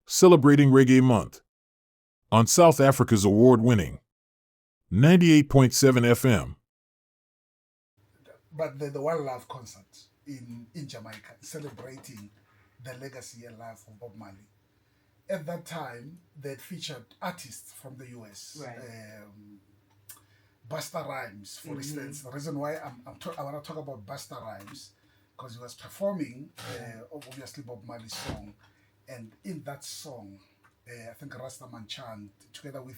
celebrating Reggae Month on South Africa's award-winning 98.7 FM. But the One Love concert in Jamaica, celebrating the legacy and life of Bob Marley. At that time, they featured artists from the US. Right. Busta Rhymes, for instance. The reason why I want to talk about Busta Rhymes, because he was performing, obviously, Bob Marley's song. And in that song, I think Rastaman chant together with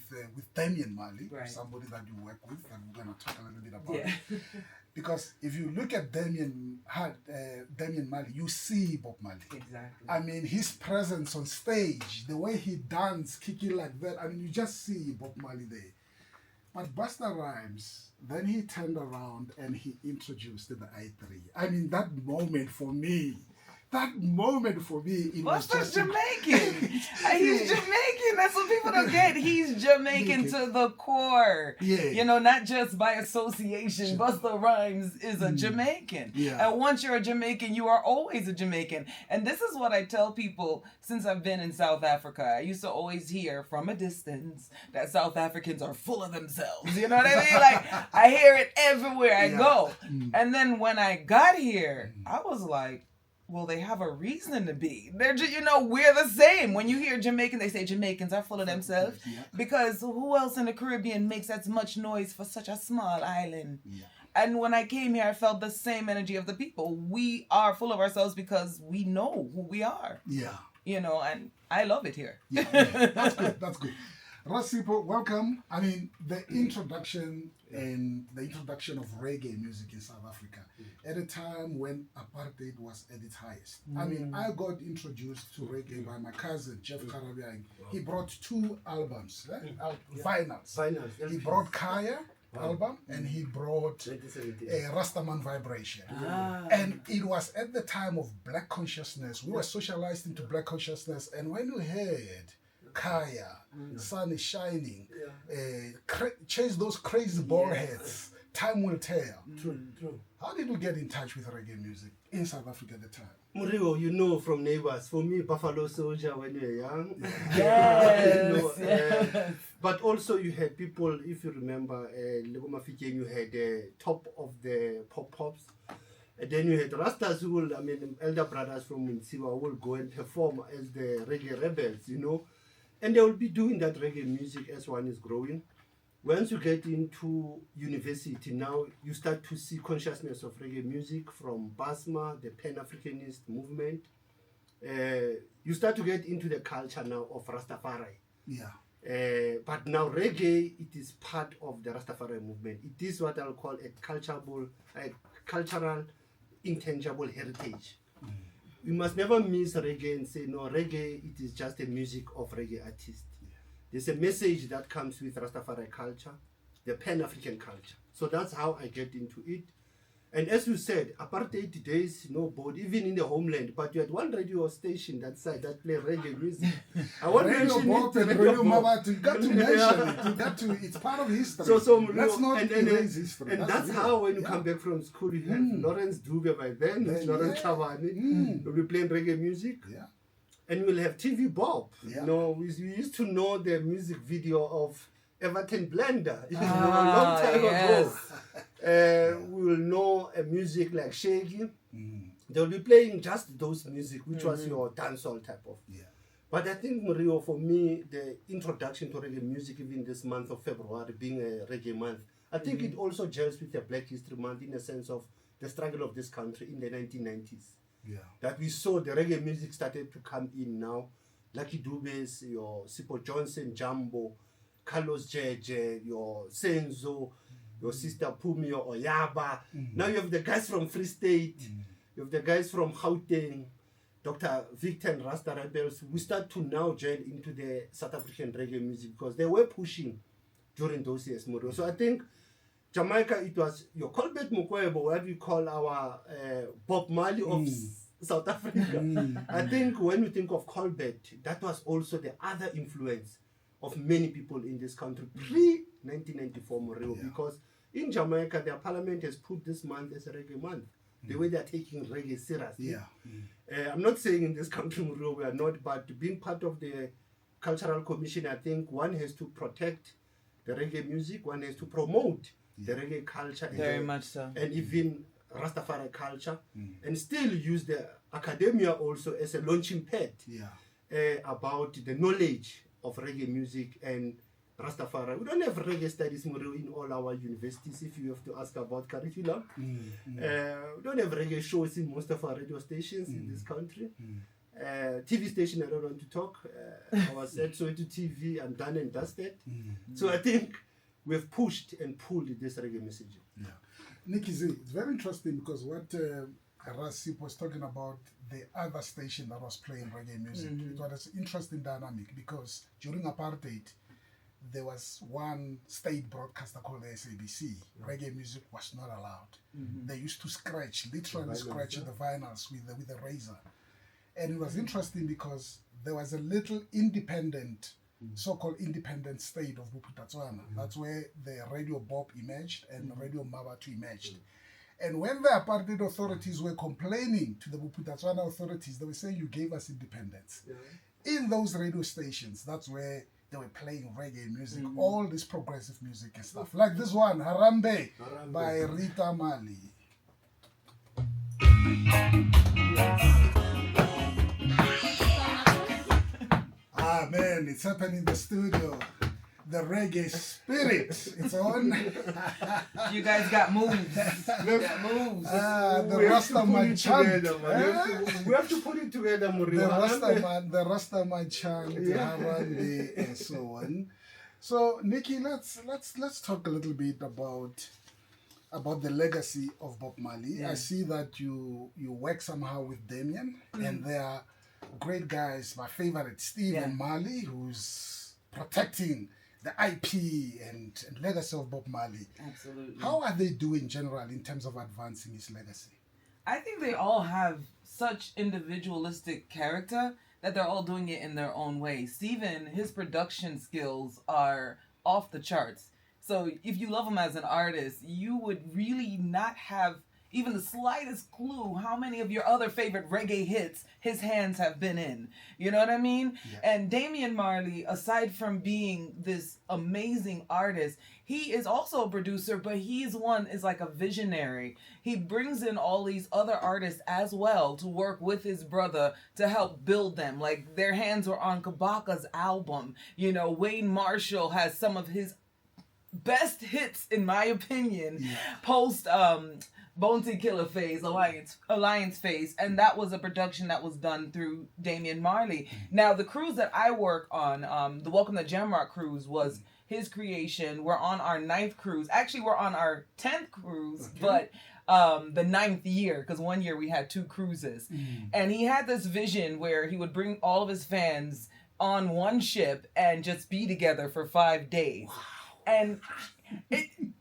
Damian Marley, right, somebody that you work with, and we're going to talk a little bit about it. Because if you look at Damian Marley, you see Bob Marley. Exactly. I mean, his presence on stage, the way he danced, kicking like that, I mean, you just see Bob Marley there. But Busta Rhymes, then he turned around and he introduced the I3. I mean, that moment for me, it was Busta's just Jamaican. He's Jamaican. That's what people don't get. He's Jamaican to the core. Yeah. You know, not just by association. Busta Rhymes is a Jamaican. Yeah. And once you're a Jamaican, you are always a Jamaican. And this is what I tell people since I've been in South Africa. I used to always hear from a distance that South Africans are full of themselves. You know what I mean? Like, I hear it everywhere I go. And then when I got here, I was like, well, they have a reason to be. They're just, we're the same. When you hear Jamaican, they say Jamaicans are full of themselves. Yeah. Because who else in the Caribbean makes as much noise for such a small island? Yeah. And when I came here, I felt the same energy of the people. We are full of ourselves because we know who we are. Yeah. And I love it here. Yeah. That's good. That's good. Ras Sipho, welcome. I mean, the introduction of reggae music in South Africa at a time when apartheid was at its highest. I mean, I got introduced to reggae by my cousin, Jeff Karabian. He brought 2 albums, vinyls. He brought Kaya album and he brought Rastaman Vibration. And it was at the time of Black consciousness. We were socialized into Black consciousness, and when you heard Kaya, Sun is Shining, chase those crazy ball heads, time will tell. True. How did you get in touch with reggae music in South Africa at the time? Murio, from neighbors. For me, Buffalo Soldier when you were young. Yes. But also you had people, if you remember, you had the top of the pop-pops. And then you had Rastas who will, elder brothers from Nsiwa will go and perform as the reggae rebels, And they will be doing that reggae music as one is growing. Once you get into university, now you start to see consciousness of reggae music from Basma, the Pan-Africanist movement. You start to get into the culture now of Rastafari. Yeah. But now reggae, it is part of the Rastafari movement. It is what I'll call a cultural, intangible heritage. We must never miss reggae and say, no, reggae, it is just the music of reggae artists. There's a message that comes with Rastafari culture, the Pan-African culture. So that's how I get into it. And as you said, apartheid days, nobody, even in the homeland, but you had one radio station that side that play reggae music. I want to mention Bob and Radio Mama, you got to mention it. You got to, it's part of history. Let's not erase history. And that's how when you come back from school, you have Lawrence Dube by then, Lawrence Chavani, will be playing reggae music. Yeah. And we'll have TV Bob. Yeah. We used to know the music video of Everton Blender, a long time ago. We will know a music like Shaggy. They'll be playing just those music, which was your dancehall type of. Yeah. But I think, Mario, for me, the introduction to reggae music, even this month of February being a reggae month, I think it also gels with the Black History Month in the sense of the struggle of this country in the 1990s. Yeah. That we saw the reggae music started to come in now. Lucky Dubes, your Sipho Johnson, Jumbo, Carlos Jeje, your Senzo, your sister Pumio or Yaba. Now you have the guys from Free State, you have the guys from Gauteng, Dr. Victor and Rasta Rebels. We start to now join into the South African reggae music because they were pushing during those years, Moro. So I think Jamaica, it was your Colbert Mukwebo, what we call our Bob Marley of South Africa. I think when we think of Colbert, that was also the other influence of many people in this country pre-1994, Moreo, because in Jamaica, their parliament has put this month as a reggae month. The way they are taking reggae seriously. I'm not saying in this country we are not, but being part of the Cultural Commission, I think one has to protect the reggae music, one has to promote the reggae culture. Very much so. And even Rastafari culture, and still use the academia also as a launching pad about the knowledge of reggae music and Rastafari. We don't have reggae studies in all our universities, if you have to ask about curriculum. We don't have reggae shows in most of our radio stations in this country. TV station, I don't want to talk. I was at Soweto TV and done and dusted. So I think we've pushed and pulled this reggae message. Yeah. Nikki Z, it's very interesting because what Ras Sipho was talking about, the other station that was playing reggae music, it was an interesting dynamic because during apartheid, there was one state broadcaster called the SABC. Reggae music was not allowed. They used to literally scratch the vinyls with the razor. And it was interesting because there was a little independent, so-called independent state of Bophuthatswana. That's where the Radio Bob emerged and Radio Mabatu emerged. And when the apartheid authorities were complaining to the Bophuthatswana authorities, they were saying, you gave us independence. In those radio stations, that's where they were playing reggae music, all this progressive music and stuff. Like this one, Harambe, by Rita Marley. Ah man, it's happening in the studio. The reggae spirit, it's on. You guys got moves. The Rastaman chant. We have to put it together, Muri. The Rastaman chant, Harambe, and so on. So, Nikki, let's talk a little bit about the legacy of Bob Marley. I see that you work somehow with Damien, and they are great guys. My favorite, Stephen Marley, who's protecting the IP and legacy of Bob Marley. Absolutely. How are they doing in general in terms of advancing his legacy? I think they all have such individualistic character that they're all doing it in their own way. Steven, his production skills are off the charts. So if you love him as an artist, you would really not have even the slightest clue how many of your other favorite reggae hits his hands have been in. You know what I mean? Yeah. And Damian Marley, aside from being this amazing artist, he is also a producer, but is like a visionary. He brings in all these other artists as well to work with his brother to help build them. Like their hands were on Kabaka's album. You know, Wayne Marshall has some of his best hits, in my opinion, post Bounty Killer phase, Alliance phase, and that was a production that was done through Damian Marley. Now, the cruise that I work on, the Welcome to Jamrock cruise, was his creation. We're on our 9th cruise. Actually, we're on our 10th cruise, but the 9th year, because one year we had 2 cruises. And he had this vision where he would bring all of his fans on one ship and just be together for 5 days. Wow. And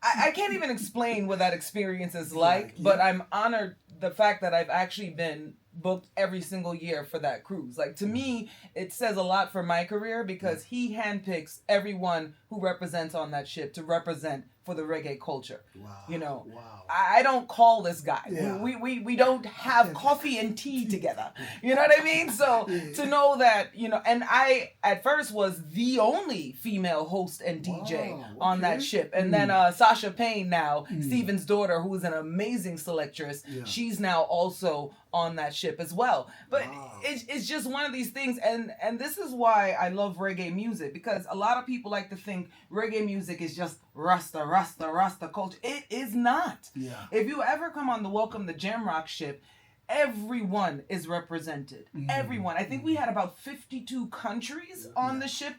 I can't even explain what that experience is like, but I'm honored the fact that I've actually been booked every single year for that cruise. Like, to me, it says a lot for my career because he handpicks everyone who represents on that ship to represent for the reggae culture. Wow. You know, I don't call this guy. Yeah. We don't have coffee and tea together. You know what I mean? So to know that, you know, and I at first was the only female host and DJ on that ship. And then Sasha Payne now, Steven's daughter, who is an amazing selectress, she's now also on that ship as well. But it's just one of these things, and this is why I love reggae music, because a lot of people like to think reggae music is just Rasta culture. It is not. Yeah. If you ever come on the Welcome to Jamrock ship, everyone is represented. Everyone. I think we had about 52 countries on the ship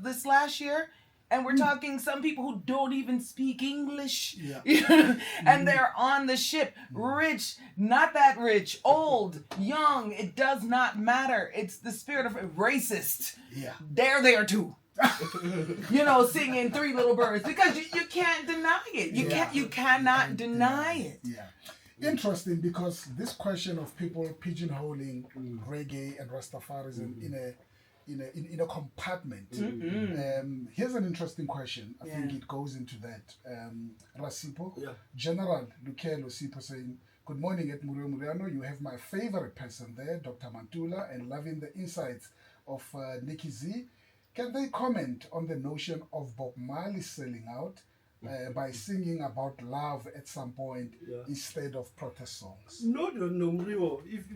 this last year. And we're talking some people who don't even speak English. Yeah. And they're on the ship. Rich, not that rich, old, young, it does not matter. It's the spirit of racist. Yeah. They're there too. You know, singing Three Little Birds, because you can't deny it. You cannot deny it. Yeah. Interesting, because this question of people pigeonholing reggae and Rastafarism in a compartment. Here's an interesting question. I think it goes into that. Ras Sipho, General Lukelo Sipho saying, Good morning at Murio Muriano. You have my favorite person there, Dr. Mantula, and loving the insights of Nikki Z. Can they comment on the notion of Bob Marley selling out by singing about love at some point instead of protest songs? No, Murio. If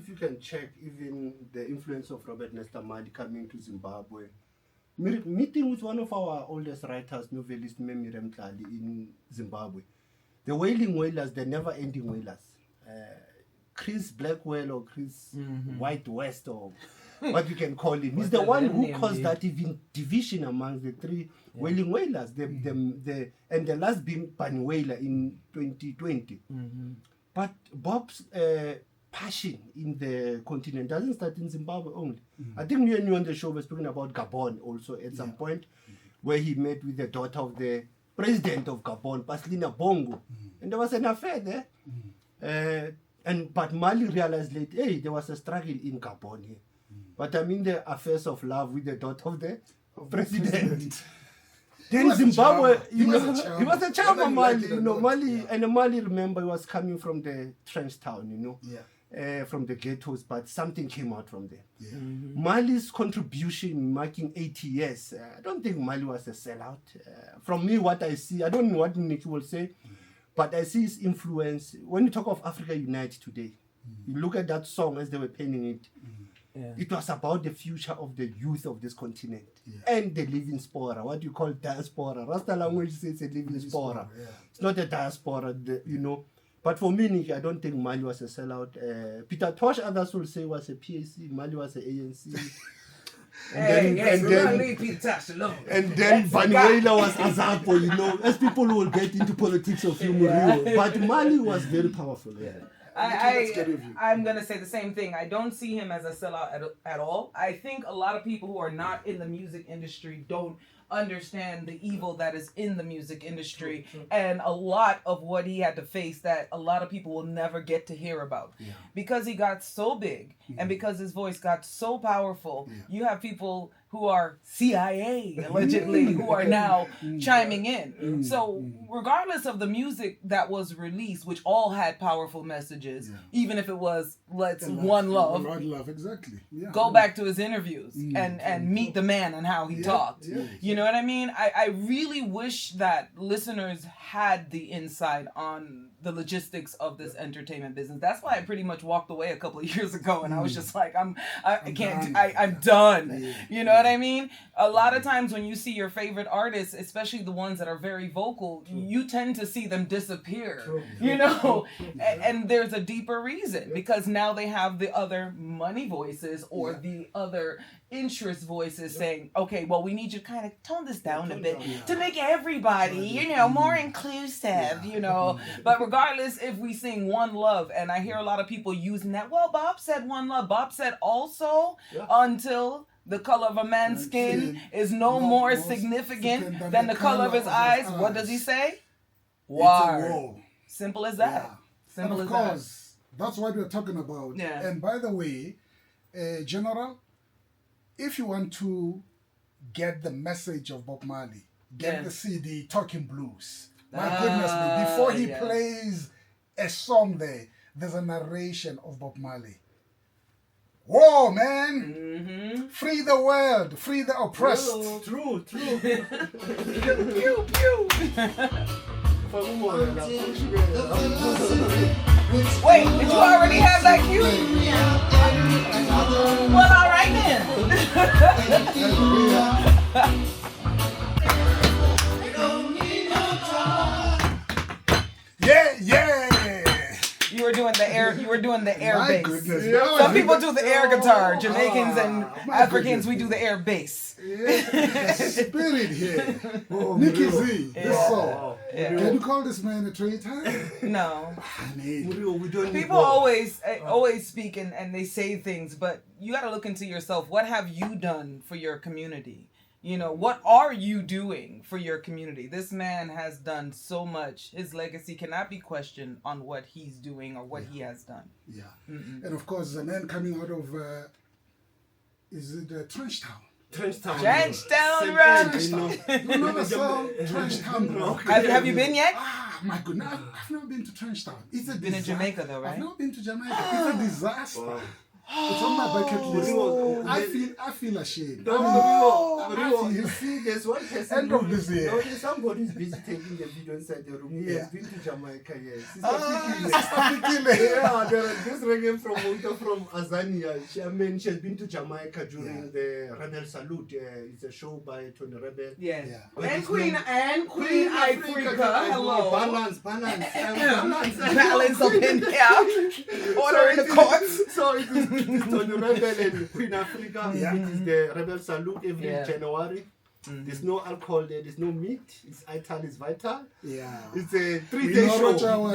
you can check even the influence of Robert Nesta Marley coming to Zimbabwe, meeting with one of our oldest writers, novelist Miriam Tlali in Zimbabwe. The Wailing Wailers, the never-ending wailers. Chris Blackwell or Chris White West or what you can call him. He's the one who caused that even division among the three Wailing Wailers. And the last being Bunny Wailer in 2020. But Bob's passion in the continent doesn't start in Zimbabwe only. I think me and you on the show were speaking about Gabon also at some point, where he met with the daughter of the president of Gabon, Paslina Bongo. And there was an affair there. But Marley realized later, hey, there was a struggle in Gabon here. But I mean the affairs of love with the daughter of the president. Then Zimbabwe, he was a charmer, Marley. Marley, remember, he was coming from the trench town, from the ghettos, but something came out from there. Marley's contribution, marking 80 years, I don't think Marley was a sellout. From me, what I see, I don't know what Nikki will say, but I see his influence. When you talk of Africa Unite today, you look at that song as they were penning it. It was about the future of the youth of this continent and the living spora, what you call diaspora. Rasta language says a living spora. It's not a diaspora, But for me, Nikki, I don't think Marley was a sellout. Peter Tosh, others will say, was a PAC. Marley was a ANC. And then Vanuela was Azapo, as people will get into politics of humor. But Marley was very powerful. I'm going to say the same thing. I don't see him as a sellout at all. I think a lot of people who are not in the music industry don't understand the evil that is in the music industry and a lot of what he had to face that a lot of people will never get to hear about because he got so big and because his voice got so powerful. You have people who are CIA allegedly who are now chiming in. So regardless of the music that was released, which all had powerful messages, even if it was one love, exactly. Go back to his interviews and meet the man and how he talked. You know what I mean? I really wish that listeners had the insight on the logistics of this entertainment business. That's why I pretty much walked away a couple of years ago and I was just like, I'm done. You know what I mean? A lot of times when you see your favorite artists, especially the ones that are very vocal, you tend to see them disappear, and there's a deeper reason because now they have the other money voices or the other interest voices saying, okay, well, we need you to kind of tone this down a bit to make everybody, more inclusive, But regardless, if we sing One Love, and I hear a lot of people using that, well, Bob said One Love. Bob said also until the color of a man's skin is no more significant than the color of his eyes. What does he say? War. Simple as that. Simple as that. And of course, that's what we're talking about. And by the way, General, if you want to get the message of Bob Marley, get the CD Talking Blues. My goodness me, before he plays a song there's a narration of Bob Marley. Whoa, man! Free the world, free the oppressed. True. Pew, pew. Wait, did you already have that cue? Well, all right then. Yeah. You were doing the air My bass. goodness. Some people do the air guitar. Jamaicans and Africans, we do the air bass. The spirit here. Nikki Z, this song. Can you call this man a traitor? No. We don't People always speak and they say things, but you got to look into yourself. What have you done for your community? What are you doing for your community? This man has done so much. His legacy cannot be questioned on what he's doing or what he has done. And of course, the man coming out of, is it Trenchtown? Trenchtown Rock. You know the song Trenchtown Rock? Have you been yet? my goodness, I've never been to Trenchtown. It's a Been in disaster. Jamaica though, right? I've never been to Jamaica. It's a disaster. Wow. It's on my bucket list. Oh. I feel ashamed. No, you see, there's one person. End of this year. No, there's somebody who's busy taking the video inside the room. He has been to Jamaica, yes. Sister Fikile. Yeah, this reggae promoter from Azania. She has been to Jamaica during the Rebel Salute. It's a show by Tony Rebel. Yes. Yeah. And Queen Africa. Hello. Balance. Balance up in here. Order in the courts. So it is Tony Rebel and Queen Africa. Yeah. It is the Rebel Salute every Yeah. January. There's no alcohol there, there's no meat. It's Ital is vital. Yeah. It's a We 3-day know show.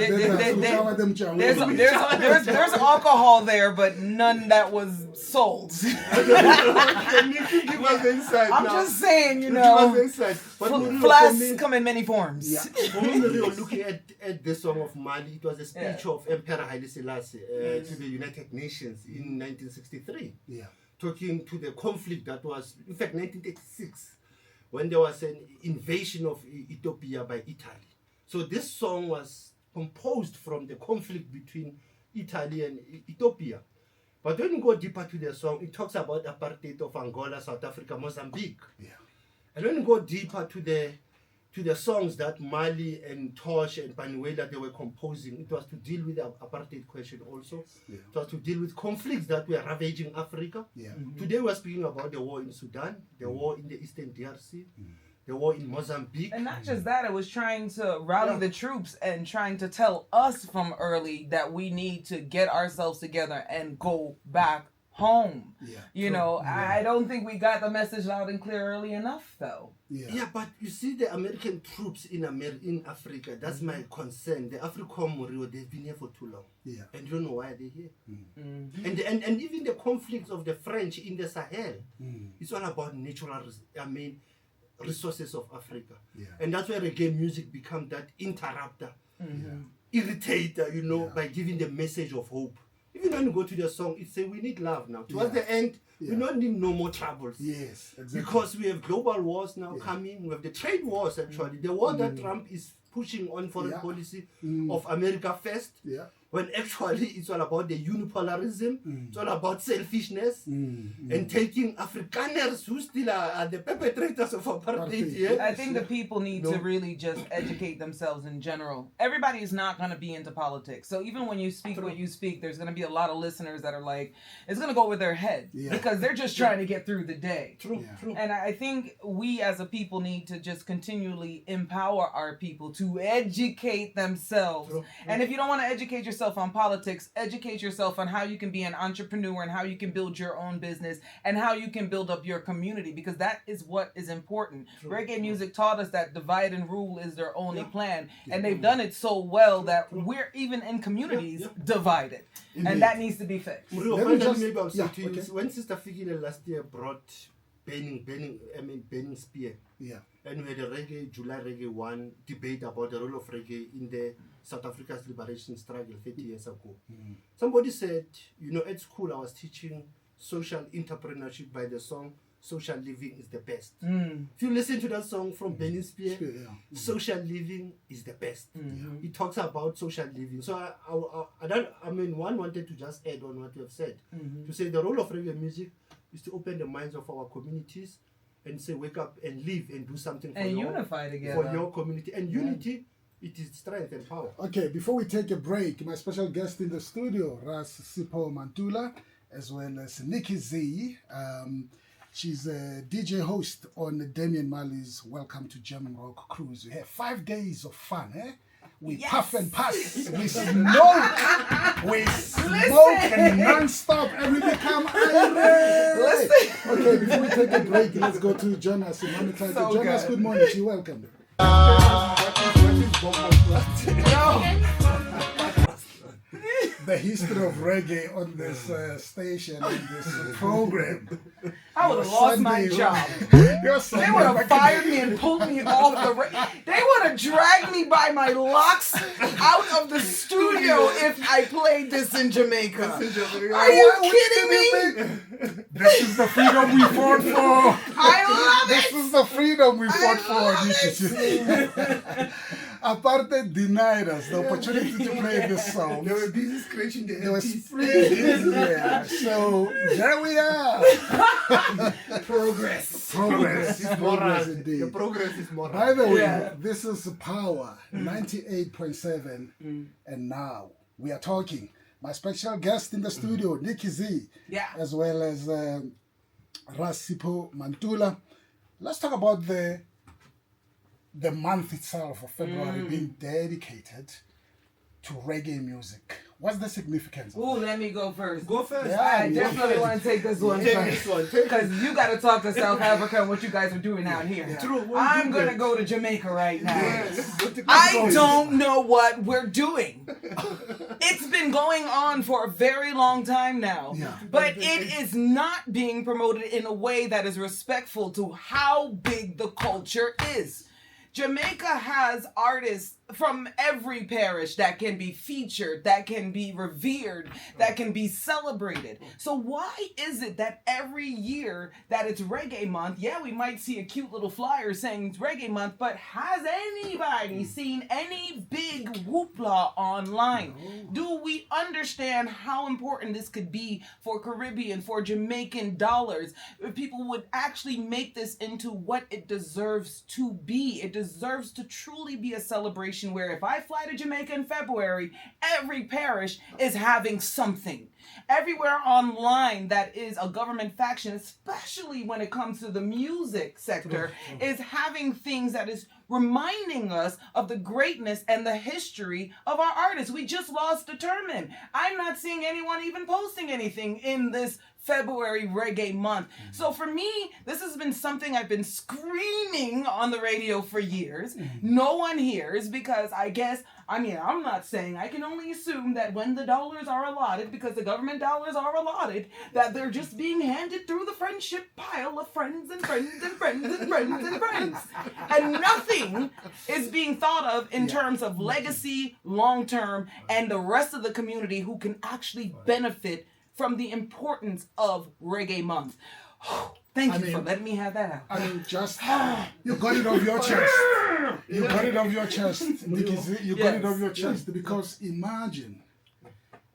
There's alcohol there, but none that was sold. Can you give us the insight I'm now? just saying, Give us the insight. But flasks come in many forms. Yeah. for me, we were looking at the song of Mali. It was a speech of Emperor Haile Selassie to the United Nations in 1963. Yeah. Talking to the conflict that was, in fact, 1936, when there was an invasion of Ethiopia by Italy. So this song was composed from the conflict between Italy and Ethiopia. But when you go deeper to the song, it talks about apartheid of Angola, South Africa, Mozambique. Yeah. And when you go deeper to the songs that Mali and Tosh and Panuela they were composing, it was to deal with the apartheid question also. Yeah. It was to deal with conflicts that were ravaging Africa. Yeah. Today we're speaking about the war in Sudan, the war in the Eastern DRC, the war in Mozambique. And not just that, it was trying to rally the troops and trying to tell us from early that we need to get ourselves together and go back home. Yeah. You know, I don't think we got the message loud and clear early enough, though. Yeah, but you see the American troops in Africa, that's my concern. The AFRICOM Murio, they've been here for too long. Yeah. And you don't know why they're here. And even the conflicts of the French in the Sahel, it's all about natural, resources of Africa. Yeah. And that's where reggae music become that interrupter, irritator, by giving the message of hope. Even when you go to the song, it says we need love now. Towards the end, we don't need no more troubles. Yes, exactly. Because we have global wars now coming. We have the trade wars actually. The war that Trump is pushing on foreign policy of America first. Yeah. When actually it's all about the unipolarism, it's all about selfishness and taking Afrikaners who still are the perpetrators of apartheid. Yeah? I think the people need to really just educate themselves in general. Everybody is not going to be into politics. So even when you speak what you speak, there's going to be a lot of listeners that are like, it's going to go over their head because they're just trying to get through the day. True. And I think we as a people need to just continually empower our people to educate themselves. And if you don't want to educate yourself on politics, educate yourself on how you can be an entrepreneur and how you can build your own business and how you can build up your community, because that is what is important. Reggae music taught us that divide and rule is their only plan, and they've done it so well that we're even in communities divided. And that needs to be fixed. Maybe I'll say to you, when Sister Fikile last year brought Burning Spear, and we had a July Reggae 1 debate about the role of reggae in the South Africa's liberation struggle 30 years ago. Somebody said, at school I was teaching social entrepreneurship by the song Social Living is the Best. If you listen to that song from Burning Spear, social living is the best. It talks about social living. So one wanted to just add on what you have said, to say the role of reggae music is to open the minds of our communities and say wake up and live and do something for unify together for your community. And unity, it is strength and power. Okay, before we take a break, my special guest in the studio, Ras Sipho Mantula, as well as Nikki Z. She's a DJ host on Damian Marley's Welcome to German Rock Cruise. We have 5 days of fun, eh? We puff and pass, we smoke, and non-stop, and we become irate. Okay, before we take a break, let's go to Jonas in Monetize. So Jonas, good morning, you're welcome. The history of reggae on this station, on this program. I would have lost my job. They would have fired me and pulled me off they would have dragged me by my locks out of the studio if I played this in Jamaica. Are you kidding me? This is the freedom we fought for. I love it. This is the freedom we fought for. Apartheid denied us the opportunity to play this song. They were busy scratching the They were LPs. spreading, yeah. So there we are. Progress. Progress. It's Progress moral. indeed. The progress is moral. By the way, Yeah. this is Power 98.7, and now we are talking. My special guest in the studio, Nikki Z, Yeah. as well as Ras Sipho Mantula. Let's talk about the month itself of February being dedicated to reggae music. What's the significance? Ooh, let me go first. Go first. Yeah. I definitely want to take this one Take first. this one. Take Because you got to talk to South Africa and what you guys are doing out here. True. We'll I'm do going to that. go to Jamaica right now. Yes. I don't know what we're doing. It's been going on for a very long time now. Yeah. But it is not being promoted in a way that is respectful to how big the culture is. Jamaica has artists from every parish that can be featured, that can be revered, that can be celebrated. So why is it that every year that it's Reggae Month, yeah, we might see a cute little flyer saying it's Reggae Month, but has anybody seen any big whoopla online? Do we understand how important this could be for Caribbean, for Jamaican dollars? If people would actually make this into what it deserves to be. It deserves to truly be a celebration where if I fly to Jamaica in February, every parish is having something. Everywhere online that is a government faction, especially when it comes to the music sector, is having things that is reminding us of the greatness and the history of our artists. We just lost Determined. I'm not seeing anyone even posting anything in this February Reggae Month. So for me, this has been something I've been screaming on the radio for years. No one hears because I'm not saying, I can only assume that when the dollars are allotted, because the government dollars are allotted, that they're just being handed through the friendship pile of friends and friends and friends and friends and friends. And nothing is being thought of in terms of legacy, long term, and the rest of the community who can actually benefit from the importance of Reggae Month. Thank you for letting me have that out. I mean, just you got it off your chest. You got it off your chest, Nikki Z. You got it off your chest because imagine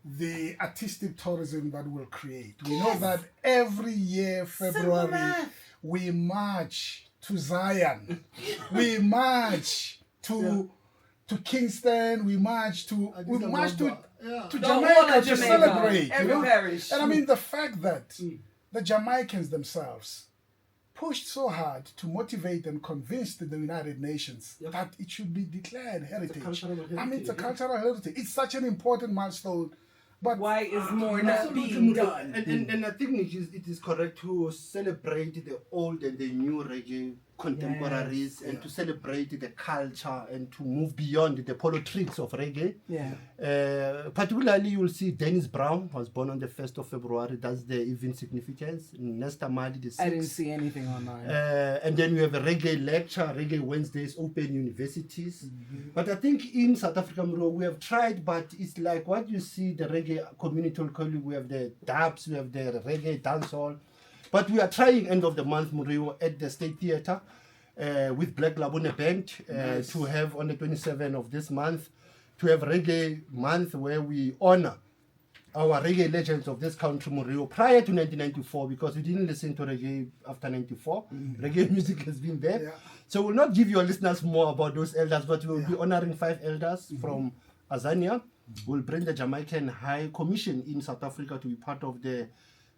the artistic tourism that will create. We know that every year, February, we march to Zion. We march to Kingston. We march to The Jamaica whole of to Jamaica, celebrate. every parish. And I mean the fact that the Jamaicans themselves pushed so hard to motivate and convince the United Nations that it should be declared heritage. I mean, it's a cultural heritage. It's such an important milestone. But Why is more not being done? And I think it is correct to celebrate the old and the new reggae contemporaries and to celebrate the culture and to move beyond the politics of reggae. Yeah. Particularly, you'll see Dennis Brown was born on the 1st of February. That's the event significance. Nesta Mali, the 6th. I didn't see anything online. And then we have a reggae lecture, Reggae Wednesdays, open universities. But I think in South Africa, we have tried, but it's like what you see, the reggae community will call you, we have the dubs, we have the reggae dancehall. But we are trying end of the month, Murio, at the State Theatre with Black Labone Band to have on the 27th of this month, to have Reggae Month where we honor our reggae legends of this country, Murio, prior to 1994, because we didn't listen to reggae after 94. Reggae music has been there. Yeah. So we'll not give your listeners more about those elders, but we'll be honoring 5 elders from Azania. We'll bring the Jamaican High Commission in South Africa to be part of the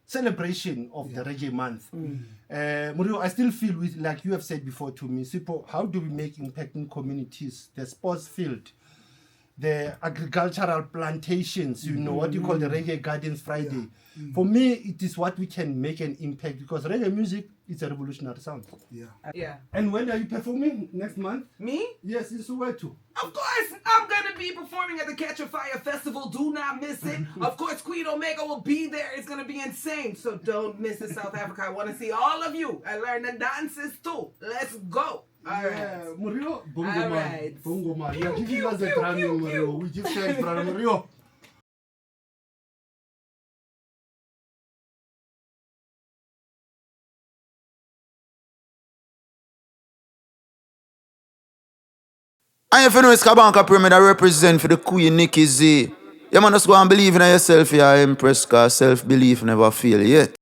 celebration of the Reggae Month. Murio, I still feel, like you have said before to me, Sipho, how do we make impact in communities, the sports field, the agricultural plantations, what you call the Reggae Gardens Friday. For me, it is what we can make an impact because reggae music is a revolutionary sound. Yeah. And when are you performing next month? Me? Yes, in Soweto. Of course, I'm going to be performing at the Catch a Fire Festival. Do not miss it. Of course, Queen Omega will be there. It's going to be insane. So don't miss it, South Africa. I want to see all of you. I learned the dances too. Let's go. All right. Murio, Bongo All Man. right. Bongo Man. Pew, You are giving pew, us the pew, drumming, pew, Murio. pew. We give thanks, brother Murio. And if you know it's Kabanka Pyramid, I represent for the Queen Nikki Z. You man just go and believe in yourself, you Empress, cause self-belief never fail yet.